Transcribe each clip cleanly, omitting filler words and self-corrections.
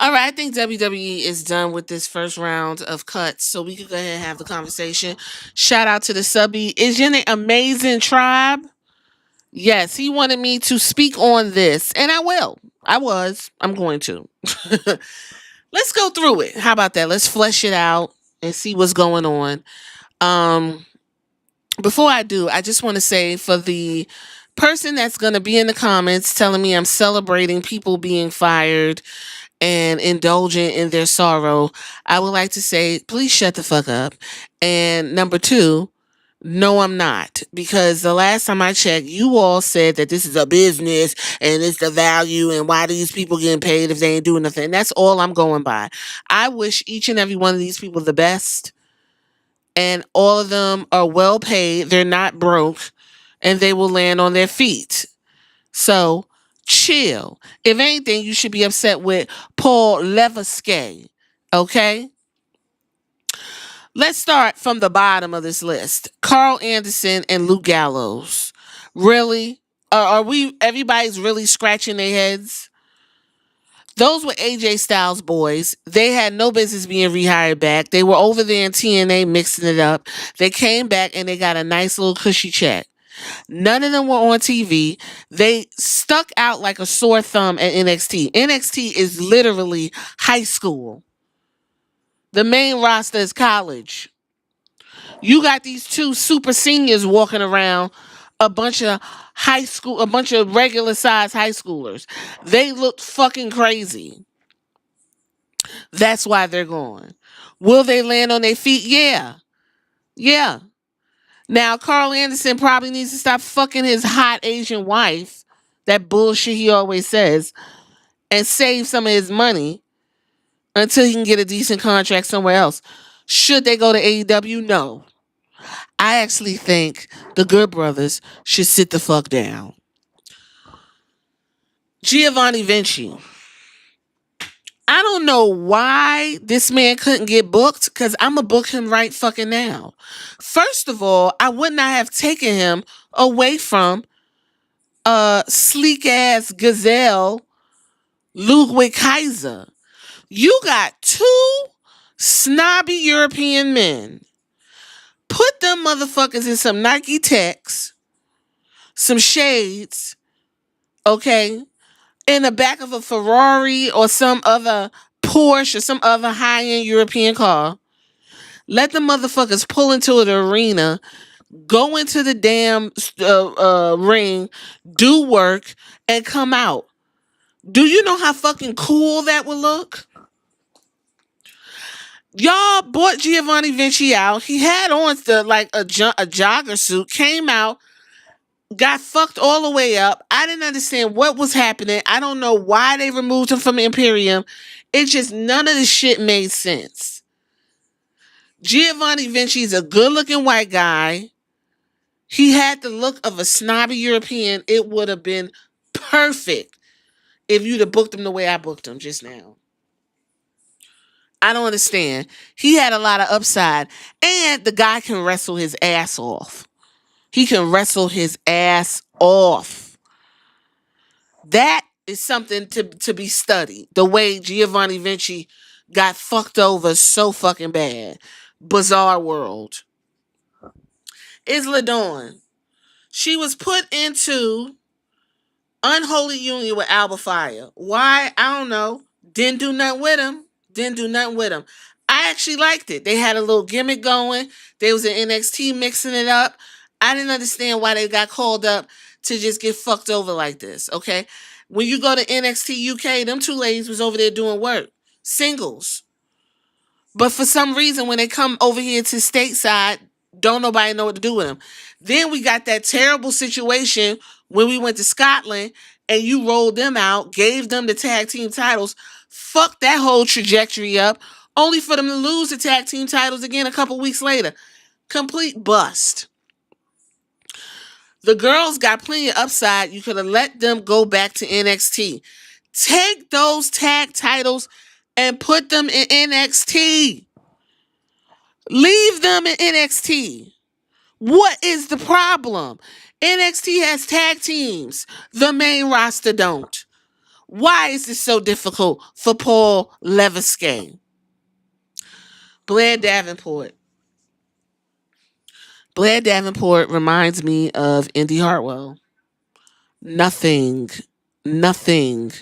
All right, I think WWE is done with this first round of cuts, so we can go ahead and have the conversation. Shout out to the subby. Is in an amazing tribe? Yes, he wanted me to speak on this, and I will. I'm going to. Let's go through it. How about that? Let's flesh it out and see what's going on. Um, Before I do, I just want to say for the person that's going to be in the comments telling me I'm celebrating people being fired and indulgent in their sorrow, I would like to say, please shut the fuck up. And number two, no, I'm not. Because the last time I checked, you all said that this is a business and it's the value and why these people getting paid if they ain't doing nothing. That's all I'm going by. I wish each and every one of these people the best, and all of them are well paid. They're not broke, and they will land on their feet. So chill. If anything, you should be upset with Paul Levesque. Okay? Let's start from the bottom of this list. Carl Anderson and Luke Gallows. Really? Are we everybody's really scratching their heads? Those were AJ Styles boys. They had no business being rehired back. They were over there in TNA mixing it up. They came back and they got a nice little cushy check. None of them were on TV. They stuck out like a sore thumb at NXT. NXT is literally high school. The main roster is college. You got these two super seniors walking around, a bunch of a bunch of regular size high schoolers. They look fucking crazy. That's why they're gone. Will they land on their feet? Yeah. Yeah. Now, Carl Anderson probably needs to stop fucking his hot Asian wife, that bullshit he always says, and save some of his money until he can get a decent contract somewhere else. Should they go to AEW? No. I actually think the Good Brothers should sit the fuck down. Giovanni Vinci. I don't know why this man couldn't get booked, because I'm going to book him right fucking now. First of all, I would not have taken him away from sleek ass gazelle Ludwig Kaiser. You got two snobby European men. Put them motherfuckers in some Nike Techs, some shades, okay, in the back of a Ferrari or some other Porsche or some other high-end European car. Let the motherfuckers pull into the arena, go into the damn ring, do work, and come out. Do you know how fucking cool that would look? Y'all bought Giovanni Vinci out. He had on a jogger suit, came out, got fucked all the way up. I didn't understand what was happening. I don't know why they removed him from Imperium. It just, none of this shit made sense. Giovanni Vinci is a good looking white guy. He had the look of a snobby European. It would have been perfect if you'd have booked him the way I booked him just now. I don't understand. He had a lot of upside. And the guy can wrestle his ass off. He can wrestle his ass off. That is something to be studied. The way Giovanni Vinci got fucked over so fucking bad. Bizarre world. Isla Dawn. She was put into unholy union with Alba Fire. Why? I don't know. Didn't do nothing with him. I actually liked it. They had a little gimmick going. They was in NXT mixing it up. I didn't understand why they got called up to just get fucked over like this, okay? When you go to NXT UK, them two ladies was over there doing work. Singles. But for some reason, when they come over here to stateside, don't nobody know what to do with them. Then we got that terrible situation when we went to Scotland and you rolled them out, gave them the tag team titles, fucked that whole trajectory up, only for them to lose the tag team titles again a couple weeks later. Complete bust. The girls got plenty of upside. You could have let them go back to NXT. Take those tag titles and put them in NXT. Leave them in NXT. What is the problem? NXT has tag teams. The main roster don't. Why is this so difficult for Paul Levesque? Blair Davenport. Blair Davenport reminds me of Indy Hartwell. Nothing. Nothing.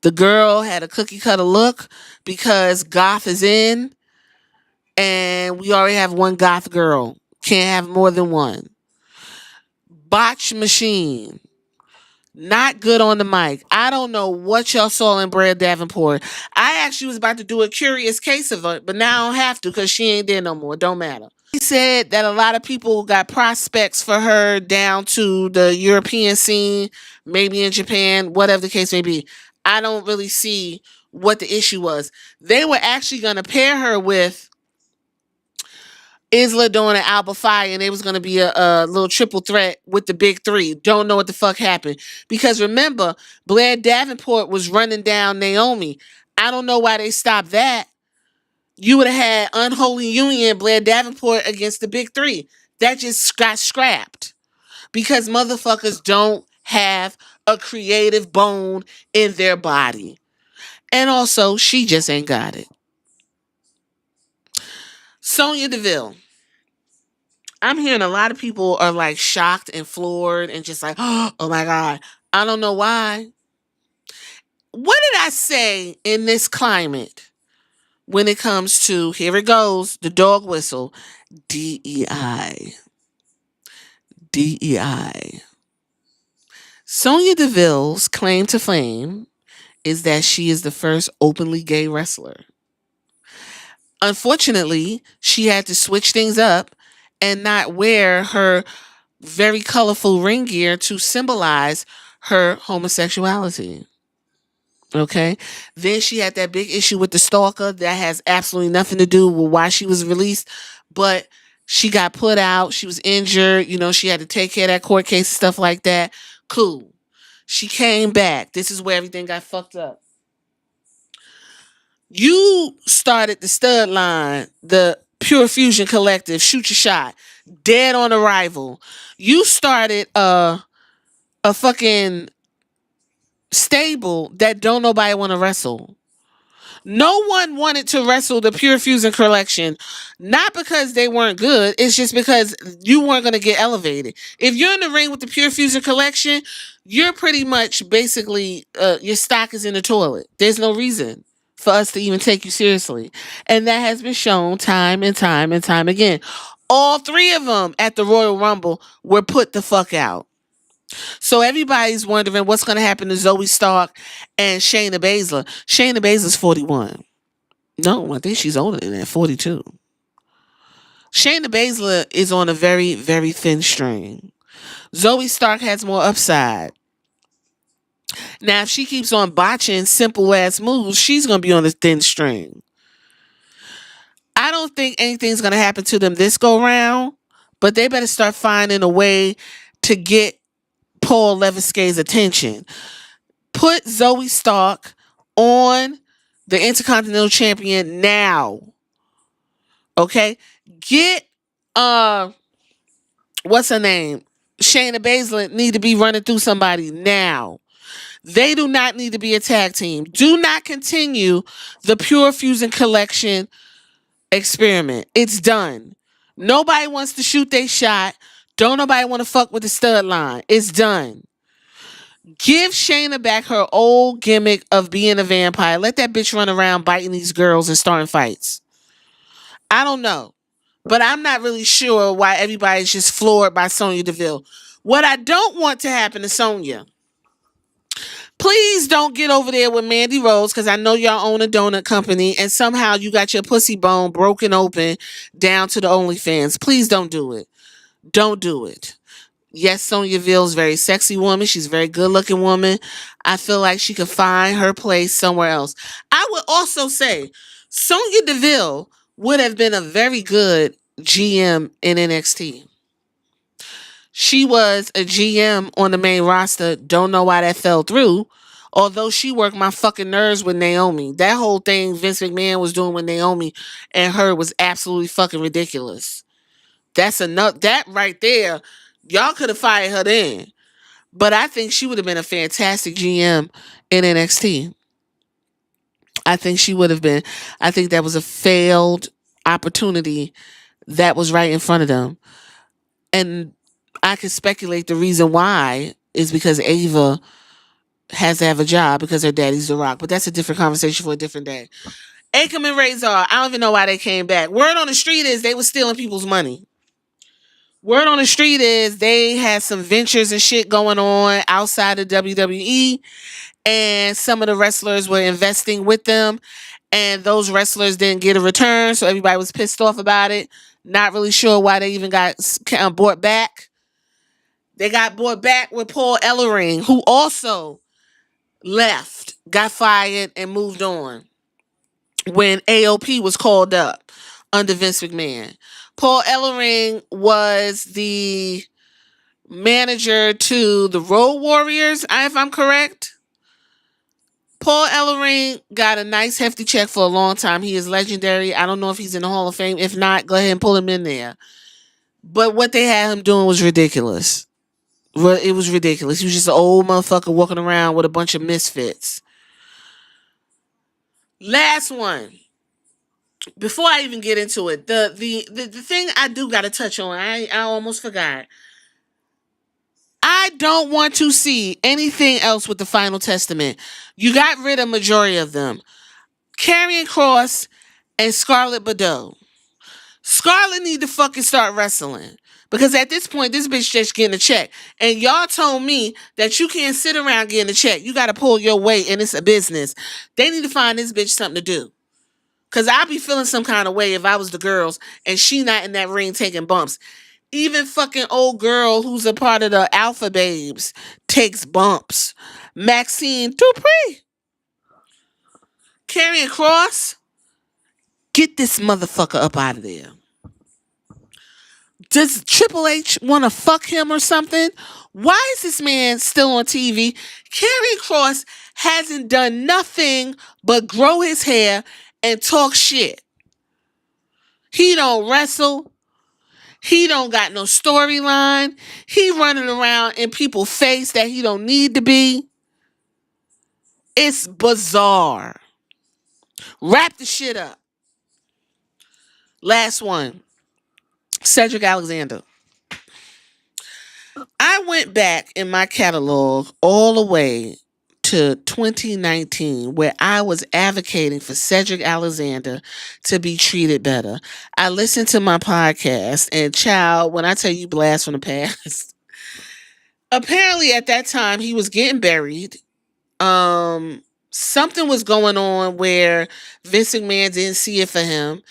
The girl had a cookie cutter look because goth is in, and we already have one goth girl. Can't have more than one. Botch machine. Not good on the mic. I don't know what y'all saw in Blair Davenport. I actually was about to do a curious case of it, but now I don't have to because she ain't there no more. It don't matter. He said that a lot of people got prospects for her down to the European scene, maybe in Japan, whatever the case may be. I don't really see what the issue was. They were actually going to pair her with Isla doing an Alba Fire, and it was going to be a little triple threat with the big three. Don't know what the fuck happened. Because remember, Blair Davenport was running down Naomi. I don't know why they stopped that. You would have had Unholy Union, Blair Davenport against the big three. That just got scrapped. Because motherfuckers don't have a creative bone in their body. And also, she just ain't got it. Sonia Deville. I'm hearing a lot of people are like shocked and floored and just like, oh my God. I don't know why. What did I say in this climate when it comes to, here it goes, the dog whistle, DEI? DEI. Sonia Deville's claim to fame is that she is the first openly gay wrestler. Unfortunately, she had to switch things up and not wear her very colorful ring gear to symbolize her homosexuality. Okay. Then she had that big issue with the stalker that has absolutely nothing to do with why she was released. But she got put out. She was injured. You know, she had to take care of that court case and stuff like that. Cool. She came back. This is where everything got fucked up. You started the stud line, the Pure Fusion Collective, Shoot Your Shot, Dead on Arrival. You started a fucking stable that don't nobody want to wrestle. No one wanted to wrestle the Pure Fusion Collection, not because they weren't good. It's just because you weren't going to get elevated. If you're in the ring with the Pure Fusion Collection, you're pretty much basically, your stock is in the toilet. There's no reason for us to even take you seriously. And that has been shown time and time and time again. All three of them at the Royal Rumble were put the fuck out. So everybody's wondering what's going to happen to Zoe Stark and Shayna Baszler. Shayna Baszler's 41. No, I think she's older than that, 42. Shayna Baszler is on a very, very thin string. Zoe Stark has more upside. Now, if she keeps on botching simple ass moves, she's going to be on a thin string. I don't think anything's going to happen to them this go round, but they better start finding a way to get Paul Levesque's attention. Put Zoe Stark on the Intercontinental Champion now. Okay? Get what's her name? Shayna Baszler need to be running through somebody now. They do not need to be a tag team. Do not continue the Pure Fusion Collection experiment. It's done. Nobody wants to shoot their shot. Don't nobody want to fuck with the stud line. It's done. Give Shayna back her old gimmick of being a vampire. Let that bitch run around biting these girls and starting fights. I don't know. But I'm not really sure why everybody's just floored by Sonya Deville. What I don't want to happen to Sonya, please don't get over there with Mandy Rose, because I know y'all own a donut company and somehow you got your pussy bone broken open down to the OnlyFans. Please don't do it. Don't do it. Yes, Sonya Deville's a very sexy woman. She's a very good looking woman. I feel like she could find her place somewhere else. I would also say Sonya Deville would have been a very good GM in NXT. She was a GM on the main roster. Don't know why that fell through. Although she worked my fucking nerves with Naomi. That whole thing Vince McMahon was doing with Naomi and her was absolutely fucking ridiculous. That's enough. That right there, y'all could have fired her then. But I think she would have been a fantastic GM in NXT. I think she would have been. I think that was a failed opportunity that was right in front of them. And I could speculate the reason why is because Ava has to have a job because her daddy's The Rock. But that's a different conversation for a different day. Akam and Razor, I don't even know why they came back. Word on the street is they were stealing people's money. Word on the street is they had some ventures and shit going on outside of WWE, and some of the wrestlers were investing with them, and those wrestlers didn't get a return, so everybody was pissed off about it. Not really sure why they even got bought back. They got bought back with Paul Ellering, who also left, got fired, and moved on when AOP was called up under Vince McMahon. Paul Ellering was the manager to the Road Warriors, if I'm correct. Paul Ellering got a nice hefty check for a long time. He is legendary. I don't know if he's in the Hall of Fame. If not, go ahead and pull him in there. But what they had him doing was ridiculous. It was ridiculous. He was just an old motherfucker walking around with a bunch of misfits. Last one. Before I even get into it, the thing I do got to touch on, I almost forgot. I don't want to see anything else with the Final Testament. You got rid of majority of them. Karrion Kross and Scarlett Bordeaux. Scarlett need to fucking start wrestling. Because at this point, this bitch just getting a check. And y'all told me that you can't sit around getting a check. You got to pull your weight, and it's a business. They need to find this bitch something to do. Because I'd be feeling some kind of way if I was the girls and she not in that ring taking bumps. Even fucking old girl who's a part of the Alpha Babes takes bumps. Maxine Dupree. Karrion Kross. Get this motherfucker up out of there. Does Triple H want to fuck him or something? Why is this man still on TV? Karrion Kross hasn't done nothing but grow his hair and talk shit. He don't wrestle. He don't got no storyline. He running around in people's face that he don't need to be. It's bizarre. Wrap the shit up. Last one. Cedric Alexander. I went back in my catalog all the way to 2019 where I was advocating for Cedric Alexander to be treated better. I listened to my podcast, and child, when I tell you blast from the past, apparently at that time he was getting buried. Something was going on where Vince McMahon didn't see it for him,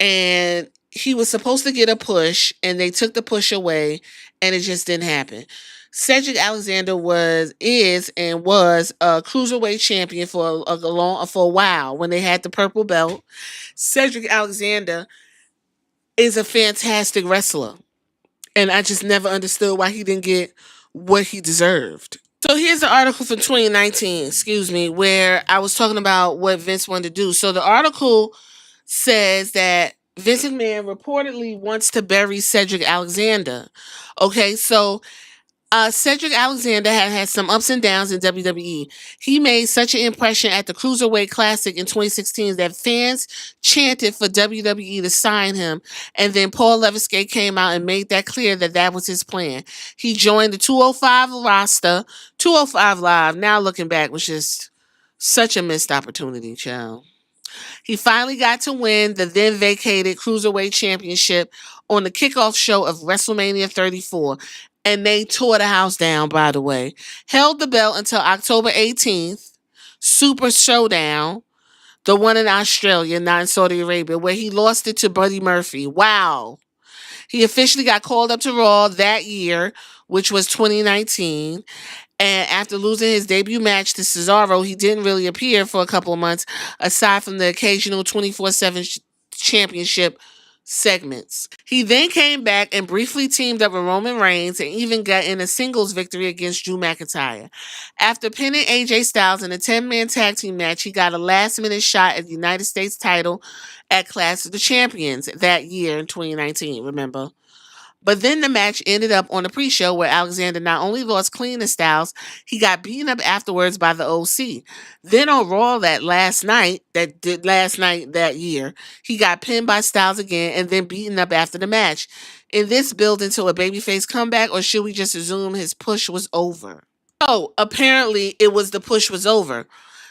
and he was supposed to get a push, and they took the push away, and it just didn't happen. Cedric Alexander is a cruiserweight champion for a while when they had the purple belt. Cedric Alexander is a fantastic wrestler, and I just never understood why he didn't get what he deserved. So here's the article from 2019, where I was talking about what Vince wanted to do. So the article says that Vince McMahon reportedly wants to bury Cedric Alexander. Okay, so Cedric Alexander had some ups and downs in WWE. He made such an impression at the Cruiserweight Classic in 2016 that fans chanted for WWE to sign him, and then Paul Levesque came out and made that clear that was his plan. He joined the 205 roster. 205 Live, now looking back, was just such a missed opportunity, child. He finally got to win the then vacated Cruiserweight Championship on the kickoff show of WrestleMania 34. And they tore the house down, by the way. Held the belt until October 18th. Super Showdown. The one in Australia, not in Saudi Arabia, where he lost it to Buddy Murphy. Wow. He officially got called up to Raw that year, which was 2019. And after losing his debut match to Cesaro, he didn't really appear for a couple of months, aside from the occasional 24/7 championship segments. He then came back and briefly teamed up with Roman Reigns and even got in a singles victory against Drew McIntyre. After pinning AJ Styles in a 10-man tag team match, he got a last-minute shot at the United States title at Clash of the Champions that year in 2019, remember? But then the match ended up on the pre-show where Alexander not only lost clean to Styles, he got beaten up afterwards by the OC. Then on Raw last night that year, he got pinned by Styles again and then beaten up after the match. In this build into a babyface comeback, or should we just assume his push was over? Oh, apparently it was the push was over.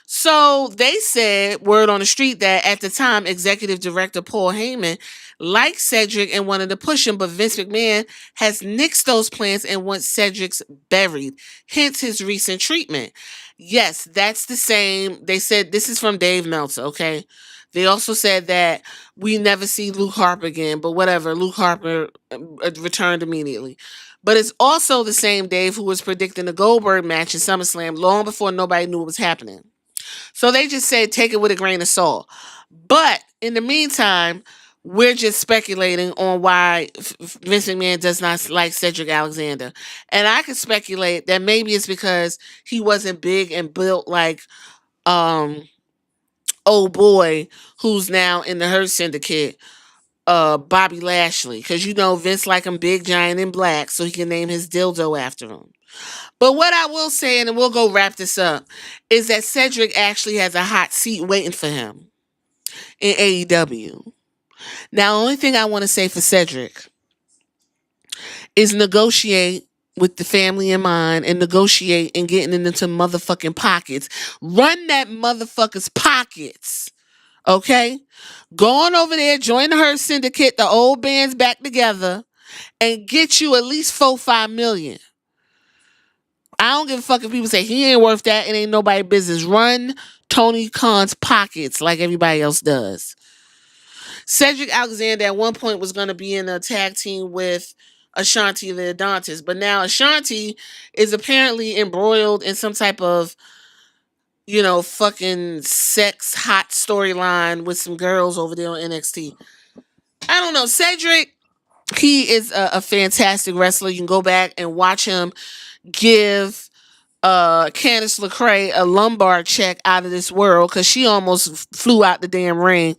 So they said, word on the street, that at the time, executive director Paul Heyman liked Cedric and wanted to push him, but Vince McMahon has nixed those plans and wants Cedric's buried, hence his recent treatment. Yes, that's the same. They said, this is from Dave Meltzer, okay? They also said that we never see Luke Harper again, but whatever, Luke Harper returned immediately. But it's also the same Dave who was predicting the Goldberg match in SummerSlam long before nobody knew what was happening. So they just said take it with a grain of salt. But in the meantime, we're just speculating on why Vince McMahon does not like Cedric Alexander. And I could speculate that maybe it's because he wasn't big and built like old boy who's now in the Hurt Syndicate, Bobby Lashley. Because Vince like him big, giant, and black, so he can name his dildo after him. But what I will say, and we'll go wrap this up, is that Cedric actually has a hot seat waiting for him in AEW. Now, the only thing I want to say for Cedric is negotiate with the family in mind and negotiate and getting into motherfucking pockets. Run that motherfucker's pockets. Okay? Go on over there, join the Hurt Syndicate, the old band's back together, and get you at least 4-5 million. I don't give a fuck if people say he ain't worth that. It ain't nobody business. Run Tony Khan's pockets like everybody else does. Cedric Alexander at one point was going to be in a tag team with Ashanti the Adonis, but now Ashanti is apparently embroiled in some type of, fucking sex hot storyline with some girls over there on NXT. I don't know. Cedric, he is a fantastic wrestler. You can go back and watch him give Candice LeRae a lumbar check out of this world because she almost flew out the damn ring.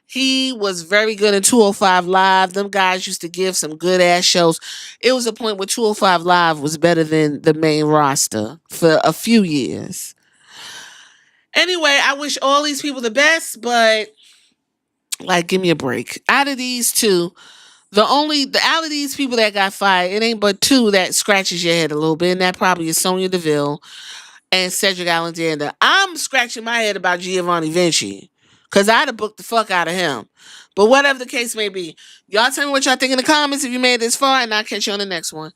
He was very good in 205 Live. Them guys used to give some good ass shows. It was a point where 205 Live was better than the main roster for a few years. Anyway, I wish all these people the best, but give me a break. Out of these two, out of these people that got fired, it ain't but two that scratches your head a little bit, and that probably is Sonia Deville and Cedric Alexander. I'm scratching my head about Giovanni Vinci because I'd have booked the fuck out of him. But whatever the case may be, y'all tell me what y'all think in the comments if you made it this far, and I'll catch you on the next one.